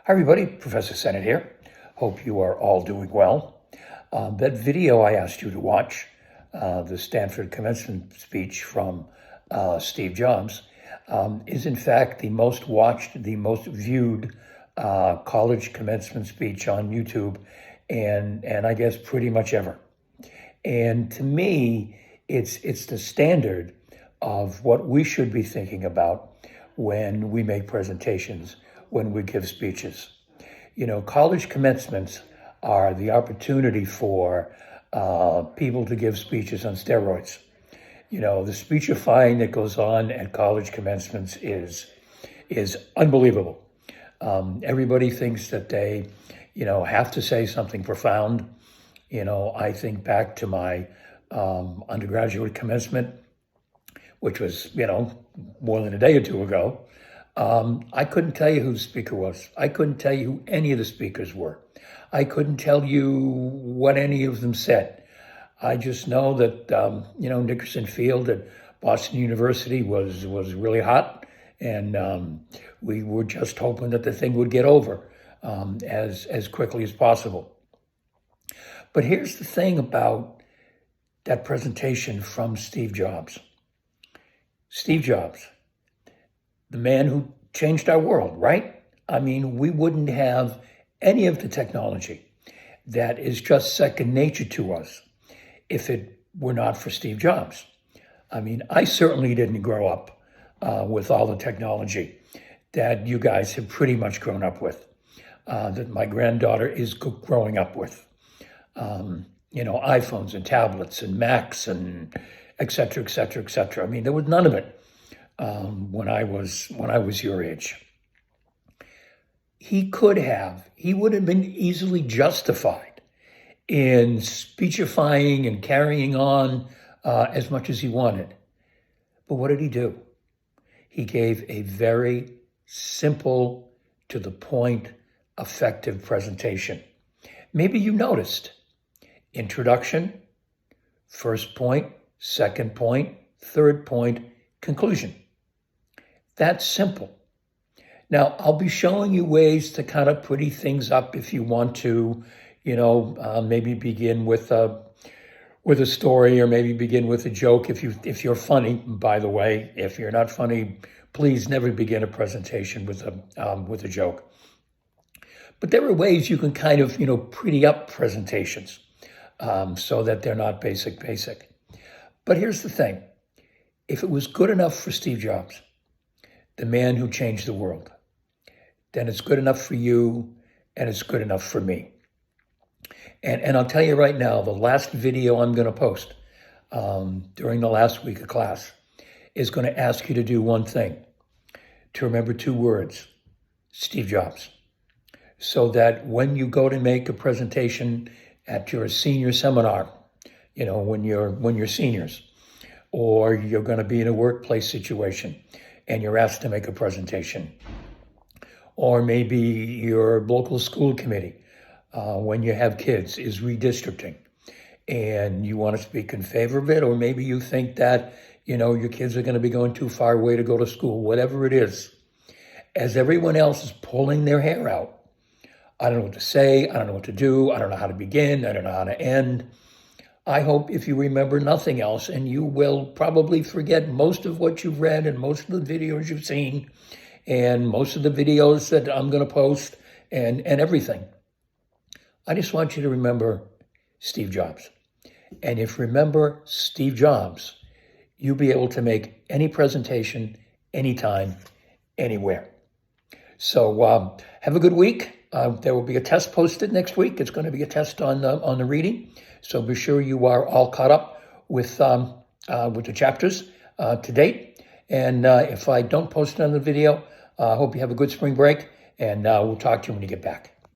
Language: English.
Hi everybody, Professor Sennett here. Hope you are all doing well. That video I asked you to watch, the Stanford commencement speech from Steve Jobs, is in fact the most watched, the most viewed college commencement speech on YouTube and I guess pretty much ever. And to me, it's the standard of what we should be thinking about when we make presentations, when we give speeches. You know, college commencements are the opportunity for people to give speeches on steroids. You know, the speechifying that goes on at college commencements is unbelievable. Everybody thinks that they, have to say something profound. I think back to my undergraduate commencement, which was, more than a day or two ago. I couldn't tell you who the speaker was. I couldn't tell you who any of the speakers were. I couldn't tell you what any of them said. I just know that, Nickerson Field at Boston University was really hot. And we were just hoping that the thing would get over as quickly as possible. But here's the thing about that presentation from Steve Jobs. Steve Jobs, the man who changed our world, right? I mean, we wouldn't have any of the technology that is just second nature to us if it were not for Steve Jobs. I mean, I certainly didn't grow up with all the technology that you guys have pretty much grown up with, that my granddaughter is growing up with. iPhones and tablets and Macs and et cetera, et cetera, et cetera. I mean, there was none of it when I was your age. He would have been easily justified in speechifying and carrying on as much as he wanted. But what did he do? He gave a very simple, to the point, effective presentation. Maybe you noticed. Introduction, first point, second point, third point, conclusion. That's simple. Now, I'll be showing you ways to kind of pretty things up if you want to, maybe begin with a story, or maybe begin with a joke if you're funny. By the way, if you're not funny, please never begin a presentation with a joke. But there are ways you can kind of, pretty up presentations so that they're not basic. But here's the thing. If it was good enough for Steve Jobs, the man who changed the world, then it's good enough for you and it's good enough for me. And I'll tell you right now, the last video I'm going to post during the last week of class is going to ask you to do one thing, to remember two words, Steve Jobs, so that when you go to make a presentation at your senior seminar, when you're seniors, or you're going to be in a workplace situation and you're asked to make a presentation, or maybe your local school committee, when you have kids, is redistricting and you want to speak in favor of it, or maybe you think that, your kids are going to be going too far away to go to school, whatever it is. As everyone else is pulling their hair out, I don't know what to say, I don't know what to do, I don't know how to begin, I don't know how to end. I hope if you remember nothing else, and you will probably forget most of what you've read and most of the videos you've seen and most of the videos that I'm going to post and everything. I just want you to remember Steve Jobs. And if you remember Steve Jobs, you'll be able to make any presentation, anytime, anywhere. So have a good week. There will be a test posted next week. It's going to be a test on the reading. So be sure you are all caught up with the chapters to date. And if I don't post it on the video, I hope you have a good spring break, and we'll talk to you when you get back.